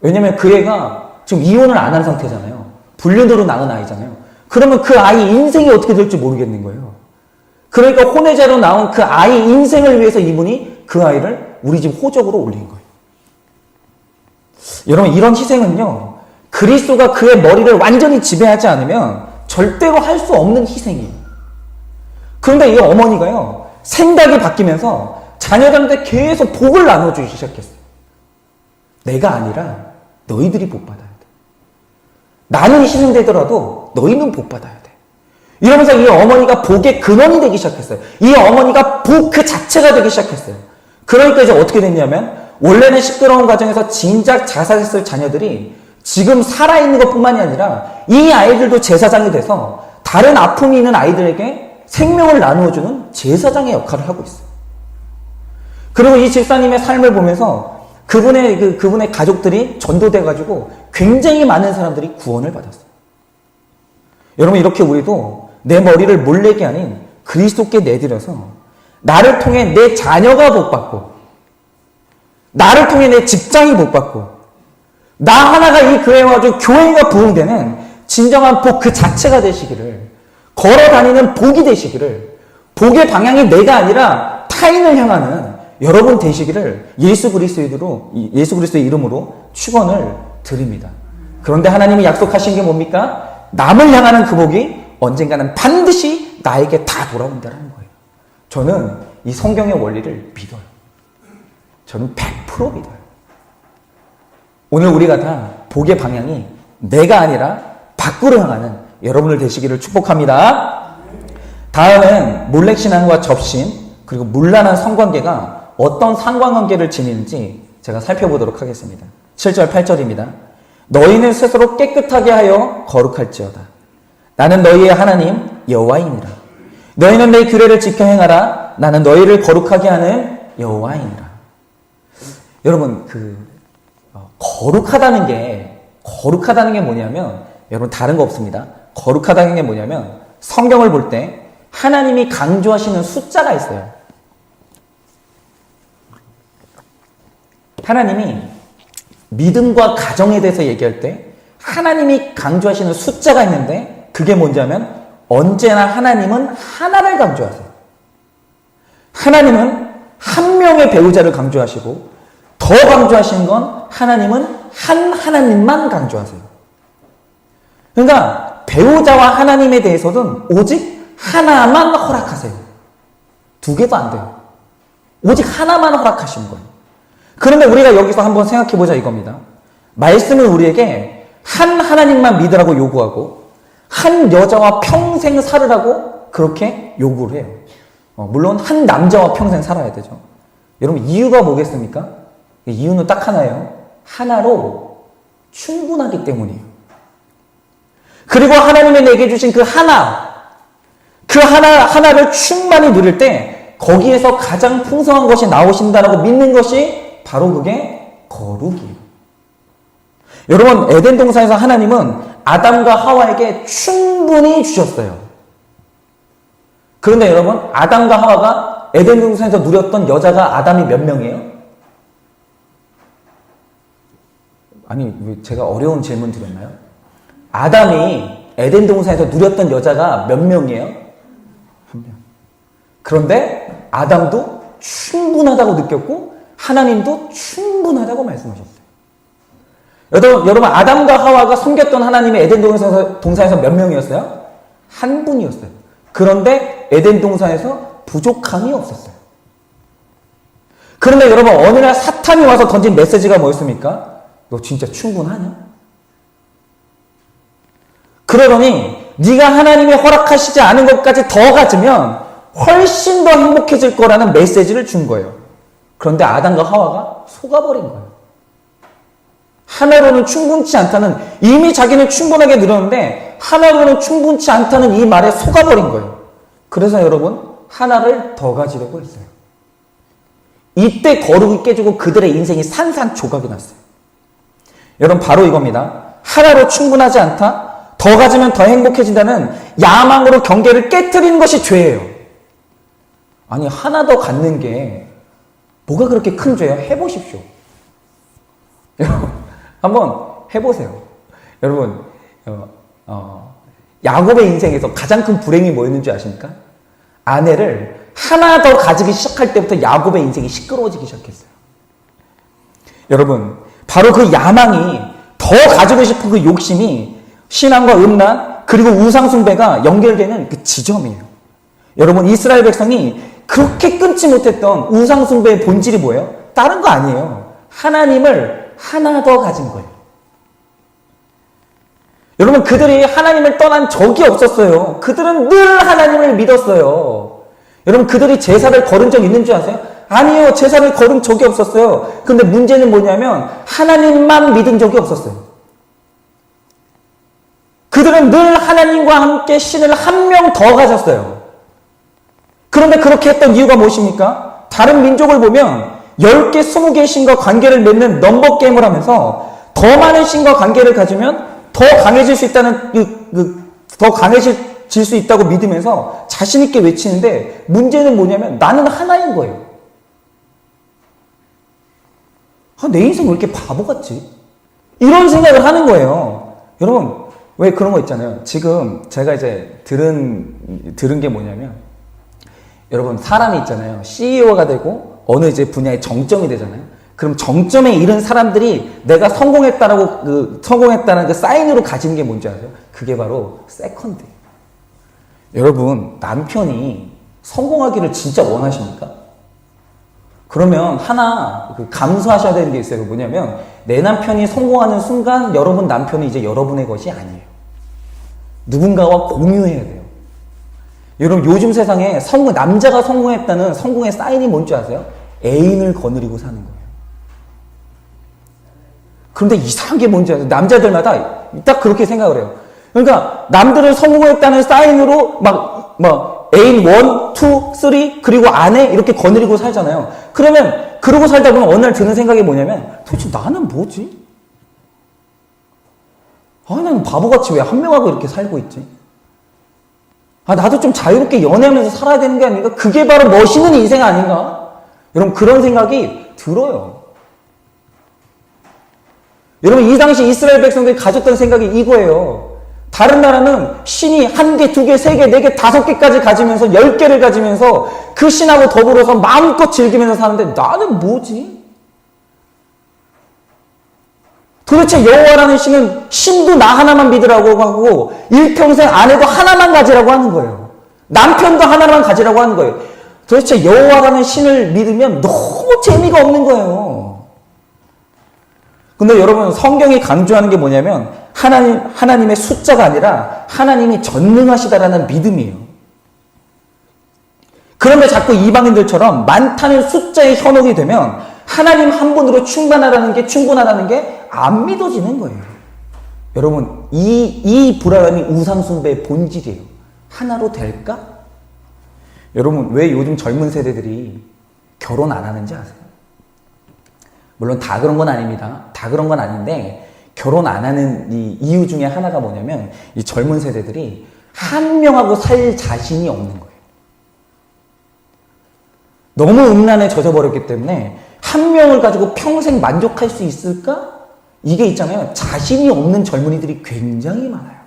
왜냐면 그 애가 지금 이혼을 안 한 상태잖아요. 불륜으로 낳은 아이잖아요. 그러면 그 아이 인생이 어떻게 될지 모르겠는 거예요. 그러니까 혼외자로 나온 그 아이 인생을 위해서 이분이 그 아이를 우리 집 호적으로 올린 거예요. 여러분, 이런 희생은요, 그리스도가 그의 머리를 완전히 지배하지 않으면 절대로 할 수 없는 희생이에요. 그런데 이 어머니가요, 생각이 바뀌면서 자녀들한테 계속 복을 나눠주기 시작했어요. 내가 아니라 너희들이 복 받아야 돼. 나는 희생되더라도 너희는 복 받아야 돼. 이러면서 이 어머니가 복의 근원이 되기 시작했어요. 이 어머니가 복 그 자체가 되기 시작했어요. 그러니까 이제 어떻게 됐냐면 원래는 시끄러운 가정에서 진작 자살했을 자녀들이 지금 살아있는 것뿐만이 아니라 이 아이들도 제사장이 돼서 다른 아픔이 있는 아이들에게 생명을 나누어주는 제사장의 역할을 하고 있어요. 그리고 이 집사님의 삶을 보면서 그분의 가족들이 전도돼가지고 굉장히 많은 사람들이 구원을 받았어요. 여러분, 이렇게 우리도 내 머리를 몰래게 아닌 그리스도께 내드려서 나를 통해 내 자녀가 복받고 나를 통해 내 직장이 복받고 나 하나가 이 교회와 아주 교회가 부흥되는 진정한 복 그 자체가 되시기를, 걸어다니는 복이 되시기를, 복의 방향이 내가 아니라 타인을 향하는 여러분 되시기를 예수 그리스도의 이름으로 축원을 드립니다. 그런데 하나님이 약속하신 게 뭡니까? 남을 향하는 그 복이 언젠가는 반드시 나에게 다 돌아온다는 거예요. 저는 이 성경의 원리를 믿어요. 저는 100% 믿어요. 오늘 우리가 다 복의 방향이 내가 아니라 밖으로 향하는 여러분을 되시기를 축복합니다. 다음은 몰렉신앙과 접신 그리고 문란한 성관계가 어떤 상관관계를 지니는지 제가 살펴보도록 하겠습니다. 7절 8절입니다. 너희는 스스로 깨끗하게 하여 거룩할지어다. 나는 너희의 하나님 여호와이니라. 너희는 내 규례를 지켜 행하라. 나는 너희를 거룩하게 하는 여호와이니라. 여러분, 거룩하다는 게 뭐냐면, 여러분, 다른 거 없습니다. 거룩하다는 게 뭐냐면, 성경을 볼 때 하나님이 강조하시는 숫자가 있어요. 하나님이 믿음과 가정에 대해서 얘기할 때 하나님이 강조하시는 숫자가 있는데, 그게 뭔지 하면 언제나 하나님은 하나를 강조하세요. 하나님은 한 명의 배우자를 강조하시고, 더 강조하시는 건 하나님은 한 하나님만 강조하세요. 그러니까 배우자와 하나님에 대해서는 오직 하나만 허락하세요. 두 개도 안 돼요. 오직 하나만 허락하신 거예요. 그런데 우리가 여기서 한번 생각해보자 이겁니다. 말씀은 우리에게 한 하나님만 믿으라고 요구하고 한 여자와 평생 살으라고 그렇게 요구를 해요. 물론 한 남자와 평생 살아야 되죠. 여러분, 이유가 뭐겠습니까? 이유는 딱 하나예요. 하나로 충분하기 때문이에요. 그리고 하나님이 내게 주신 그 하나를 충만히 누릴 때 거기에서 가장 풍성한 것이 나오신다라고 믿는 것이 바로 그게 거룩이에요. 여러분, 에덴 동산에서 하나님은 아담과 하와에게 충분히 주셨어요. 그런데 여러분, 아담과 하와가 에덴 동산에서 누렸던 여자가 아담이 몇 명이에요? 아니, 제가 어려운 질문 드렸나요? 아담이 에덴 동산에서 누렸던 여자가 몇 명이에요? 한 명. 그런데 아담도 충분하다고 느꼈고 하나님도 충분하다고 말씀하셨어요. 여러분, 아담과 하와가 섬겼던 하나님의 에덴 동산에서 몇 명이었어요? 한 분이었어요. 그런데 에덴 동산에서 부족함이 없었어요. 그런데 여러분, 어느 날 사탄이 와서 던진 메시지가 뭐였습니까? 너 진짜 충분하냐? 그러더니 네가 하나님이 허락하시지 않은 것까지 더 가지면 훨씬 더 행복해질 거라는 메시지를 준 거예요. 그런데 아담과 하와가 속아버린 거예요. 하나로는 충분치 않다는, 이미 자기는 충분하게 누렸는데 하나로는 충분치 않다는 이 말에 속아버린 거예요. 그래서 여러분, 하나를 더 가지려고 했어요. 이때 거룩이 깨지고 그들의 인생이 산산조각이 났어요. 여러분 바로 이겁니다. 하나로 충분하지 않다? 더 가지면 더 행복해진다는 야망으로 경계를 깨트리는 것이 죄예요. 아니 하나 더 갖는 게 뭐가 그렇게 큰 죄예요? 해보십시오. 여러분 한번 해보세요. 여러분 야곱의 인생에서 가장 큰 불행이 뭐였는지 아십니까? 아내를 하나 더 가지기 시작할 때부터 야곱의 인생이 시끄러워지기 시작했어요. 여러분 바로 그 야망이 더 가지고 싶은 그 욕심이 신앙과 음란 그리고 우상숭배가 연결되는 그 지점이에요. 여러분 이스라엘 백성이 그렇게 끊지 못했던 우상숭배의 본질이 뭐예요? 다른 거 아니에요. 하나님을 하나 더 가진 거예요. 여러분 그들이 하나님을 떠난 적이 없었어요. 그들은 늘 하나님을 믿었어요. 여러분 그들이 제사를 거른 적 있는 줄 아세요? 아니요. 제사를 거른 적이 없었어요. 근데 문제는 뭐냐면 하나님만 믿은 적이 없었어요. 그들은 늘 하나님과 함께 신을 한 명 더 가졌어요. 그런데 그렇게 했던 이유가 무엇입니까? 다른 민족을 보면 10개, 20개의 신과 관계를 맺는 넘버 게임을 하면서 더 많은 신과 관계를 가지면 더 강해질 수 있다는 더 강해질 수 있다고 믿으면서 자신 있게 외치는데 문제는 뭐냐면 나는 하나인 거예요. 내 인생 왜 이렇게 바보 같지? 이런 생각을 하는 거예요. 여러분 왜 그런 거 있잖아요. 지금 제가 이제 들은 게 뭐냐면 여러분 사람이 있잖아요. CEO가 되고 어느 이제 분야에 정점이 되잖아요. 그럼 정점에 이른 사람들이 내가 성공했다는 그 사인으로 가지는 게 뭔지 아세요? 그게 바로 세컨드예요. 여러분 남편이 성공하기를 진짜 원하십니까? 그러면 하나 감수하셔야 되는 게 있어요. 뭐냐면 내 남편이 성공하는 순간 여러분 남편이 이제 여러분의 것이 아니에요. 누군가와 공유해야 돼요. 여러분 요즘 세상에 남자가 성공했다는 성공의 사인이 뭔지 아세요? 애인을 거느리고 사는 거예요. 그런데 이상한 게 뭔지 아세요? 남자들마다 딱 그렇게 생각을 해요. 그러니까 남들은 성공했다는 사인으로 막 애인 1, 2, 3 그리고 아내 이렇게 거느리고 살잖아요. 그러면 그러고 살다 보면 어느 날 드는 생각이 뭐냐면 도대체 나는 뭐지? 나는 바보같이 왜 한 명하고 이렇게 살고 있지? 나도 좀 자유롭게 연애하면서 살아야 되는 게 아닌가? 그게 바로 멋있는 인생 아닌가? 여러분 그런 생각이 들어요. 여러분 이 당시 이스라엘 백성들이 가졌던 생각이 이거예요. 다른 나라는 신이 1개, 2개, 3개, 4개, 5개까지 가지면서 10개를 가지면서 그 신하고 더불어서 마음껏 즐기면서 사는데 나는 뭐지? 도대체 여호와라는 신은 신도 나 하나만 믿으라고 하고 일평생 아내도 하나만 가지라고 하는 거예요. 남편도 하나만 가지라고 하는 거예요. 도대체 여호와라는 신을 믿으면 너무 재미가 없는 거예요. 근데 여러분 성경이 강조하는 게 뭐냐면 하나님의 숫자가 아니라 하나님이 전능하시다라는 믿음이에요. 그런데 자꾸 이방인들처럼 많다는 숫자에 현혹이 되면 하나님 한 분으로 충분하다는 게 안 믿어지는 거예요. 여러분 이 불안함이 우상숭배의 본질이에요. 하나로 될까? 여러분 왜 요즘 젊은 세대들이 결혼 안 하는지 아세요? 물론 다 그런 건 아닙니다. 다 그런 건 아닌데 결혼 안 하는 이 이유 중에 하나가 뭐냐면 이 젊은 세대들이 한 명하고 살 자신이 없는 거예요. 너무 음란에 젖어버렸기 때문에 한 명을 가지고 평생 만족할 수 있을까? 이게 있잖아요. 자신이 없는 젊은이들이 굉장히 많아요.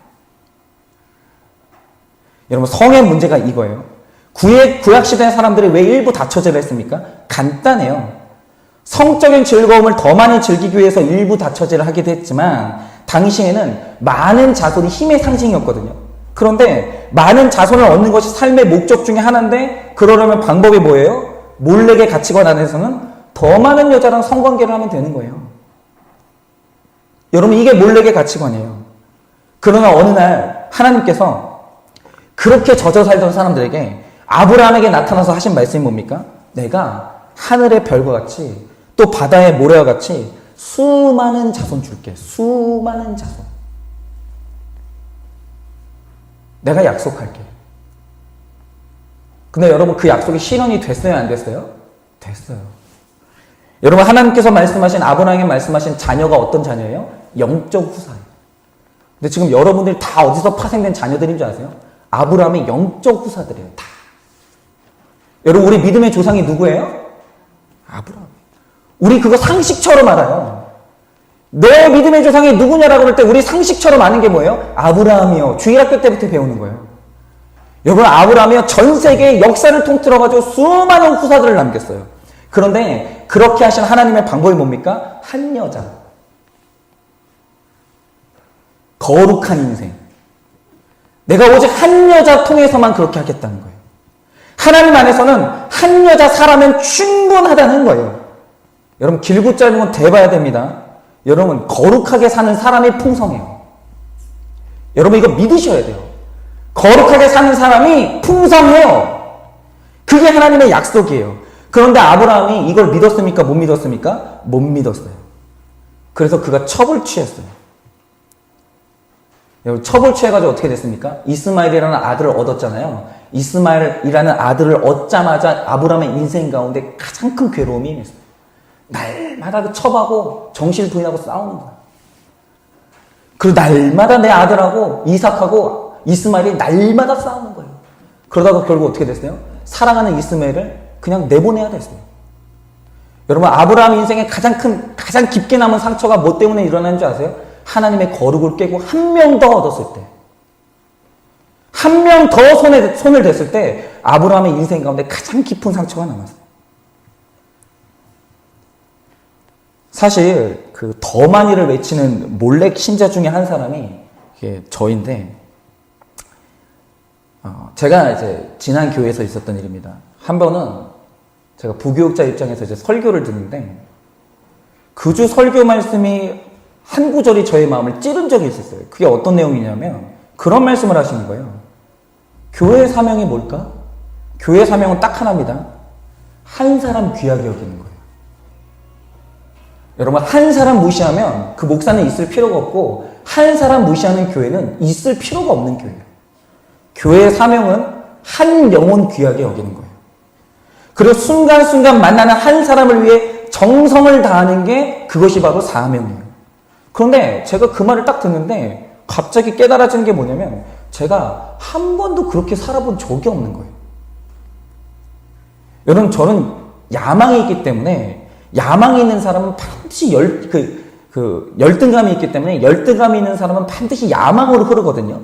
여러분 성의 문제가 이거예요. 구약시대 사람들이 왜 일부 다처제를 했습니까? 간단해요. 성적인 즐거움을 더 많이 즐기기 위해서 일부 다처제를 하기도 했지만 당시에는 많은 자손이 힘의 상징이었거든요. 그런데 많은 자손을 얻는 것이 삶의 목적 중에 하나인데 그러려면 방법이 뭐예요? 몰래의 가치관 안에서는 더 많은 여자랑 성관계를 하면 되는 거예요. 여러분 이게 몰래의 가치관이에요. 그러나 어느 날 하나님께서 그렇게 젖어 살던 사람들에게 아브라함에게 나타나서 하신 말씀이 뭡니까? 내가 하늘의 별과 같이 또 바다의 모래와 같이 수많은 자손 줄게. 수많은 자손. 내가 약속할게. 근데 여러분 그 약속이 실현이 됐어요? 안 됐어요? 됐어요. 여러분, 하나님께서 말씀하신, 아브라함에게 말씀하신 자녀가 어떤 자녀예요? 영적 후사예요. 근데 지금 여러분들이 다 어디서 파생된 자녀들인 줄 아세요? 아브라함의 영적 후사들이에요. 다. 여러분, 우리 믿음의 조상이 누구예요? 아브라함. 우리 그거 상식처럼 알아요. 내 믿음의 조상이 누구냐라고 할 때 우리 상식처럼 아는 게 뭐예요? 아브라함이요. 주일학교 때부터 배우는 거예요. 여러분, 아브라함이요. 전 세계의 역사를 통틀어가지고 수많은 후사들을 남겼어요. 그런데 그렇게 하신 하나님의 방법이 뭡니까? 한 여자. 거룩한 인생. 내가 오직 한 여자 통해서만 그렇게 하겠다는 거예요. 하나님 안에서는 한 여자 사람은 충분하다는 거예요. 여러분, 길고 짧은 건 대봐야 됩니다. 여러분, 거룩하게 사는 사람이 풍성해요. 여러분, 이거 믿으셔야 돼요. 거룩하게 사는 사람이 풍성해요. 그게 하나님의 약속이에요. 그런데 아브라함이 이걸 믿었습니까? 못 믿었습니까? 못 믿었어요. 그래서 그가 첩을 취했어요. 여러분, 첩을 취해가지고 어떻게 됐습니까? 이스마엘이라는 아들을 얻었잖아요. 이스마엘이라는 아들을 얻자마자 아브라함의 인생 가운데 가장 큰 괴로움이 임했어요. 날마다 그 첩하고 정실 부인하고 싸우는 거예요. 그리고 날마다 내 아들하고 이삭하고 이스마엘이 날마다 싸우는 거예요. 그러다가 결국 어떻게 됐어요? 사랑하는 이스마엘을 그냥 내보내야 됐어요. 여러분, 아브라함 인생에 가장 깊게 남은 상처가 뭐 때문에 일어나는 줄 아세요? 하나님의 거룩을 깨고 한 명 더 얻었을 때, 한 명 더 손을 댔을 때 아브라함의 인생 가운데 가장 깊은 상처가 남았어요. 사실 그 더 많이를 외치는 몰렉 신자 중에 한 사람이 저인데, 제가 이제 지난 교회에서 있었던 일입니다. 한 번은 제가 부교육자 입장에서 이제 설교를 듣는데, 그 주 설교 말씀이 한 구절이 저의 마음을 찌른 적이 있었어요. 그게 어떤 내용이냐면 그런 말씀을 하시는 거예요. 교회의 사명이 뭘까? 교회의 사명은 딱 하나입니다. 한 사람 귀하게 여기는 거예요. 여러분, 한 사람 무시하면 그 목사는 있을 필요가 없고, 한 사람 무시하는 교회는 있을 필요가 없는 교회예요. 교회의 사명은 한 영혼 귀하게 여기는 거예요. 그리고 순간순간 만나는 한 사람을 위해 정성을 다하는 게 그것이 바로 사명이에요. 그런데 제가 그 말을 딱 듣는데 갑자기 깨달아지는 게 뭐냐면, 제가 한 번도 그렇게 살아본 적이 없는 거예요. 여러분, 저는 야망이 있기 때문에, 야망이 있는 사람은 반드시 열등감이 있기 때문에, 열등감이 있는 사람은 반드시 야망으로 흐르거든요.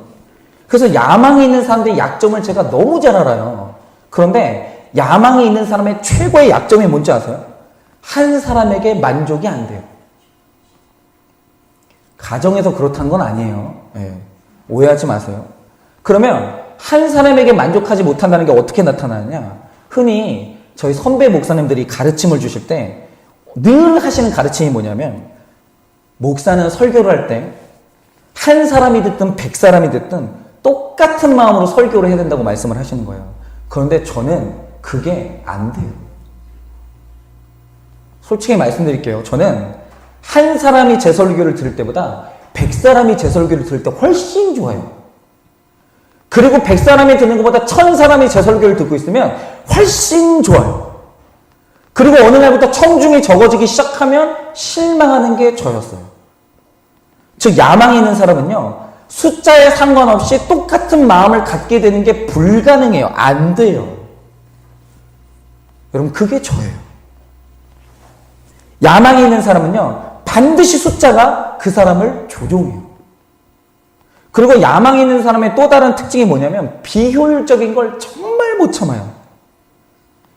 그래서 야망이 있는 사람들의 약점을 제가 너무 잘 알아요. 그런데 야망이 있는 사람의 최고의 약점이 뭔지 아세요? 한 사람에게 만족이 안 돼요. 가정에서 그렇다는 건 아니에요. 네. 오해하지 마세요. 그러면 한 사람에게 만족하지 못한다는 게 어떻게 나타나느냐? 흔히 저희 선배 목사님들이 가르침을 주실 때 늘 하시는 가르침이 뭐냐면, 목사는 설교를 할 때 한 사람이 듣든 100사람이 듣든 똑같은 마음으로 설교를 해야 된다고 말씀을 하시는 거예요. 그런데 저는 그게 안 돼요. 솔직히 말씀드릴게요. 저는 한 사람이 제 설교를 들을 때보다 100사람이 제 설교를 들을 때 훨씬 좋아요. 그리고 100사람이 듣는 것보다 1000사람이 제 설교를 듣고 있으면 훨씬 좋아요. 그리고 어느 날부터 청중이 적어지기 시작하면 실망하는 게 저였어요. 즉, 야망이 있는 사람은요, 숫자에 상관없이 똑같은 마음을 갖게 되는 게 불가능해요. 안 돼요. 여러분, 그게 저예요. 야망이 있는 사람은요, 반드시 숫자가 그 사람을 조종해요. 그리고 야망이 있는 사람의 또 다른 특징이 뭐냐면, 비효율적인 걸 정말 못 참아요.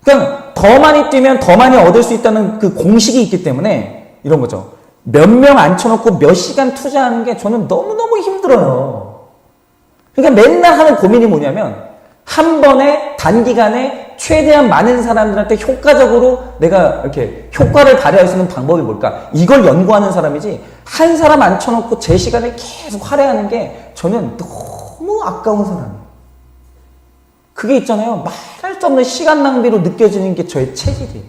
그냥 더 많이 뛰면 더 많이 얻을 수 있다는 그 공식이 있기 때문에 이런 거죠. 몇 명 앉혀놓고 몇 시간 투자하는 게 저는 너무너무 힘들어요. 그러니까 맨날 하는 고민이 뭐냐면, 한 번에 단기간에 최대한 많은 사람들한테 효과적으로 내가 이렇게 효과를 발휘할 수 있는 방법이 뭘까? 이걸 연구하는 사람이지, 한 사람 앉혀놓고 제 시간을 계속 할애하는 게 저는 너무 아까운 사람이에요. 그게 있잖아요. 말할 수 없는 시간 낭비로 느껴지는 게 저의 체질이에요.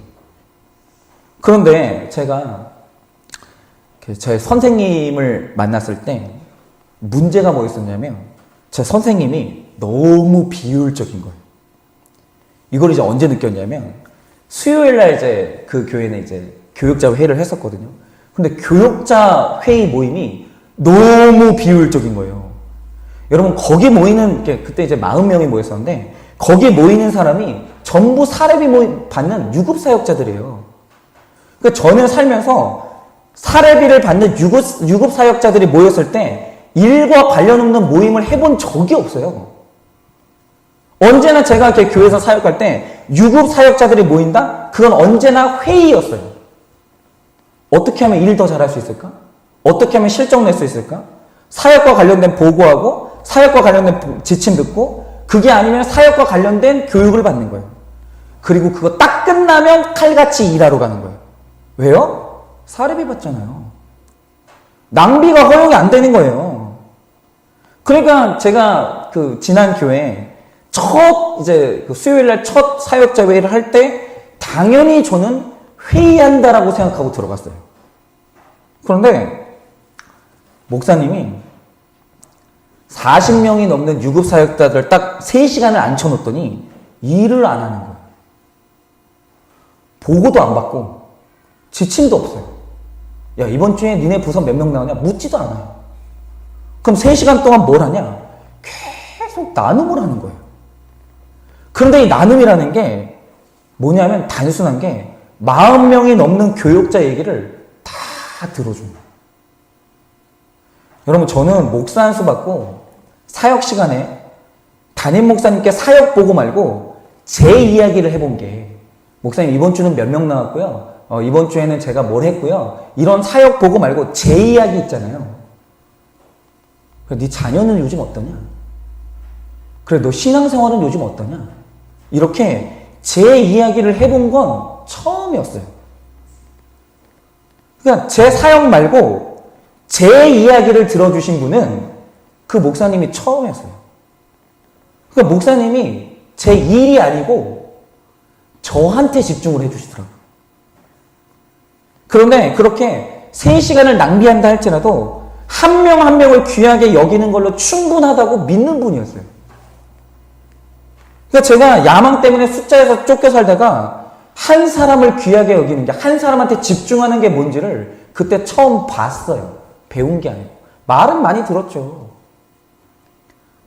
그런데 제가 제 선생님을 만났을 때 문제가 뭐 있었냐면, 제 선생님이 너무 비효율적인 거예요. 이걸 이제 언제 느꼈냐면, 수요일 날 이제 그 교회는 이제 교육자 회의를 했었거든요. 근데 교육자 회의 모임이 너무 비효율적인 거예요. 여러분, 거기 모이는, 그때 이제 40명이 모였었는데, 거기 모이는 사람이 전부 사례비 받는 유급사역자들이에요. 그러니까 저는 살면서 사례비를 받는 유급사역자들이 모였을 때 일과 관련 없는 모임을 해본 적이 없어요. 언제나 제가 이렇게 교회에서 사역할 때 유급사역자들이 모인다? 그건 언제나 회의였어요. 어떻게 하면 일 더 잘할 수 있을까? 어떻게 하면 실적 낼 수 있을까? 사역과 관련된 보고하고 사역과 관련된 지침 듣고 그게 아니면 사역과 관련된 교육을 받는 거예요. 그리고 그거 딱 끝나면 칼같이 일하러 가는 거예요. 왜요? 사례비 받잖아요. 낭비가 허용이 안 되는 거예요. 그러니까 제가 그 지난 교회 이제 그 수요일날 첫 사역자 회의를 할 때 당연히 저는 회의한다라고 생각하고 들어갔어요. 그런데 목사님이 40명이 넘는 유급사역자들을 딱 3시간을 앉혀놓더니 일을 안 하는 거예요. 보고도 안 받고 지침도 없어요. 야, 이번 주에 니네 부서 몇 명 나오냐? 묻지도 않아요. 그럼 3시간 동안 뭘 하냐? 계속 나눔을 하는 거예요. 그런데 이 나눔이라는 게 뭐냐면 단순한 게 40명이 넘는 교육자 얘기를 다 들어준 거예요. 여러분, 저는 목사 한 수 받고 사역 시간에 담임 목사님께 사역 보고 말고 제 이야기를 해본 게, 목사님 이번 주는 몇 명 나왔고요. 이번 주에는 제가 뭘 했고요. 이런 사역 보고 말고 제 이야기 있잖아요. 그래, 네 자녀는 요즘 어떠냐? 그래, 너 신앙생활은 요즘 어떠냐? 이렇게 제 이야기를 해본 건 처음이었어요. 그러니까 제 사역 말고 제 이야기를 들어주신 분은 그 목사님이 처음이었어요. 그러니까 목사님이 제 일이 아니고 저한테 집중을 해주시더라고요. 그런데 그렇게 3시간을 낭비한다 할지라도 한 명 한 명을 귀하게 여기는 걸로 충분하다고 믿는 분이었어요. 그러니까 제가 야망 때문에 숫자에서 쫓겨 살다가 한 사람을 귀하게 여기는 게, 한 사람한테 집중하는 게 뭔지를 그때 처음 봤어요. 배운 게 아니고. 말은 많이 들었죠.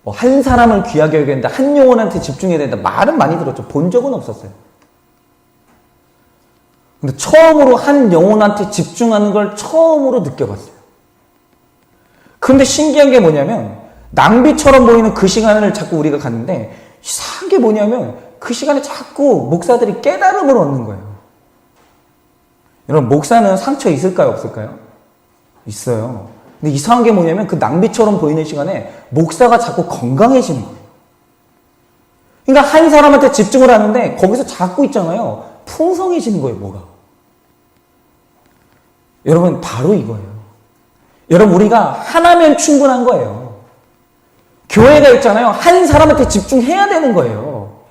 한 사람을 귀하게 여겨야 된다, 한 영혼한테 집중해야 된다, 말은 많이 들었죠. 본 적은 없었어요. 근데 처음으로 한 영혼한테 집중하는 걸 처음으로 느껴봤어요. 그런데 신기한 게 뭐냐면, 낭비처럼 보이는 그 시간을 자꾸 우리가 갔는데, 이상한 게 뭐냐면 그 시간에 자꾸 목사들이 깨달음을 얻는 거예요. 여러분, 목사는 상처 있을까요, 없을까요? 있어요. 근데 이상한 게 뭐냐면 그 낭비처럼 보이는 시간에 목사가 자꾸 건강해지는 거예요. 그러니까 한 사람한테 집중을 하는데 거기서 자꾸 있잖아요. 풍성해지는 거예요, 뭐가. 여러분, 바로 이거예요. 여러분, 우리가 하나면 충분한 거예요. 교회가 있잖아요. 한 사람한테 집중해야 되는 거예요.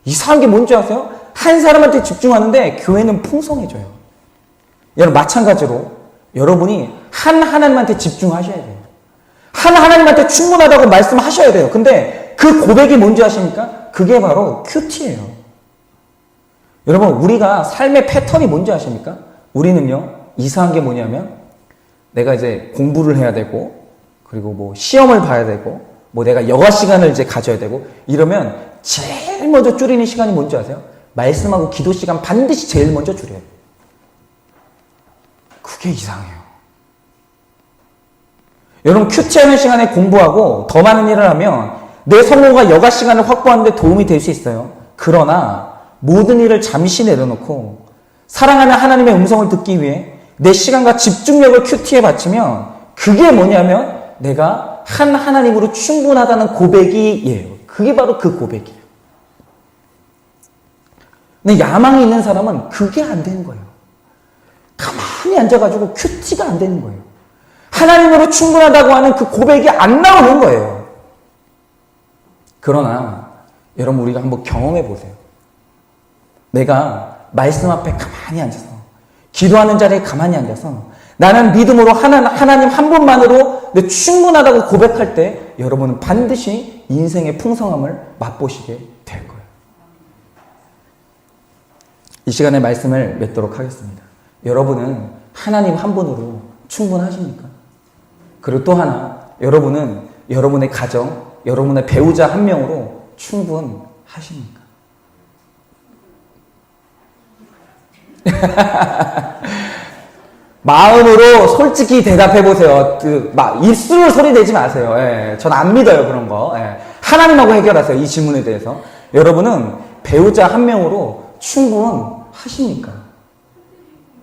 이상한 게 뭔지 아세요? 한 사람한테 집중하는데 교회는 풍성해져요. 여러분, 마찬가지로 여러분이 한 하나님한테 집중하셔야 돼요. 한 하나님한테 충분하다고 말씀하셔야 돼요. 근데 그 고백이 뭔지 아십니까? 그게 바로 큐티예요. 여러분, 우리가 삶의 패턴이 뭔지 아십니까? 우리는요, 이상한 게 뭐냐면 내가 이제 공부를 해야 되고, 그리고 뭐 시험을 봐야 되고, 뭐 내가 여가 시간을 이제 가져야 되고, 이러면 제일 먼저 줄이는 시간이 뭔지 아세요? 말씀하고 기도 시간 반드시 제일 먼저 줄여요. 그게 이상해요. 여러분, 큐티하는 시간에 공부하고 더 많은 일을 하면 내 성모가 여가 시간을 확보하는 데 도움이 될 수 있어요. 그러나 모든 일을 잠시 내려놓고 사랑하는 하나님의 음성을 듣기 위해 내 시간과 집중력을 큐티에 바치면 그게 뭐냐면 내가 한 하나님으로 충분하다는 고백이에요. 그게 바로 그 고백이에요. 근데 야망이 있는 사람은 그게 안 되는 거예요. 가만히 앉아가지고 큐티가 안 되는 거예요. 하나님으로 충분하다고 하는 그 고백이 안 나오는 거예요. 그러나 여러분, 우리가 한번 경험해 보세요. 내가 말씀 앞에 가만히 앉아서, 기도하는 자리에 가만히 앉아서 나는 믿음으로 하나님 한 분만으로 내 충분하다고 고백할 때 여러분은 반드시 인생의 풍성함을 맛보시게 될 거예요. 이 시간에 말씀을 맺도록 하겠습니다. 여러분은 하나님 한 분으로 충분하십니까? 그리고 또 하나, 여러분은 여러분의 가정, 여러분의 배우자 한 명으로 충분하십니까? 마음으로 솔직히 대답해 보세요. 입술로 소리 내지 마세요. 예, 전 안 믿어요, 그런 거. 예, 하나님하고 해결하세요, 이 질문에 대해서. 여러분은 배우자 한 명으로 충분하십니까?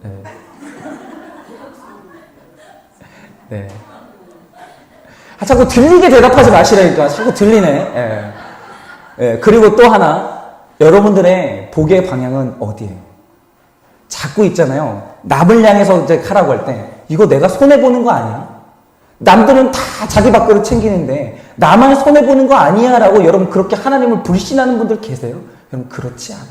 네. 네. 자꾸 들리게 대답하지 마시라니까. 자꾸 들리네. 예. 예, 그리고 또 하나, 여러분들의 복의 방향은 어디예요? 자꾸 있잖아요. 남을 향해서 이제 하라고 할 때, 이거 내가 손해보는 거 아니야? 남들은 다 자기 밥그릇 챙기는데, 나만 손해보는 거 아니야? 라고 여러분 그렇게 하나님을 불신하는 분들 계세요? 여러분, 그렇지 않아요.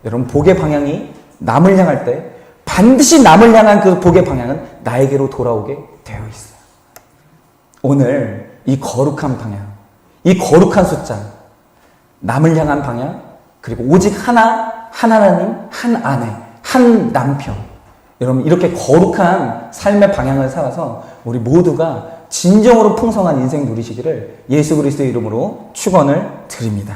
여러분, 복의 방향이 남을 향할 때, 반드시 남을 향한 그 복의 방향은 나에게로 돌아오게 되어 있어요. 오늘 이 거룩한 방향, 이 거룩한 숫자, 남을 향한 방향, 그리고 오직 한 하나님, 한 아내, 한 남편. 여러분, 이렇게 거룩한 삶의 방향을 삼아서 우리 모두가 진정으로 풍성한 인생 누리시기를 예수 그리스도의 이름으로 축원을 드립니다.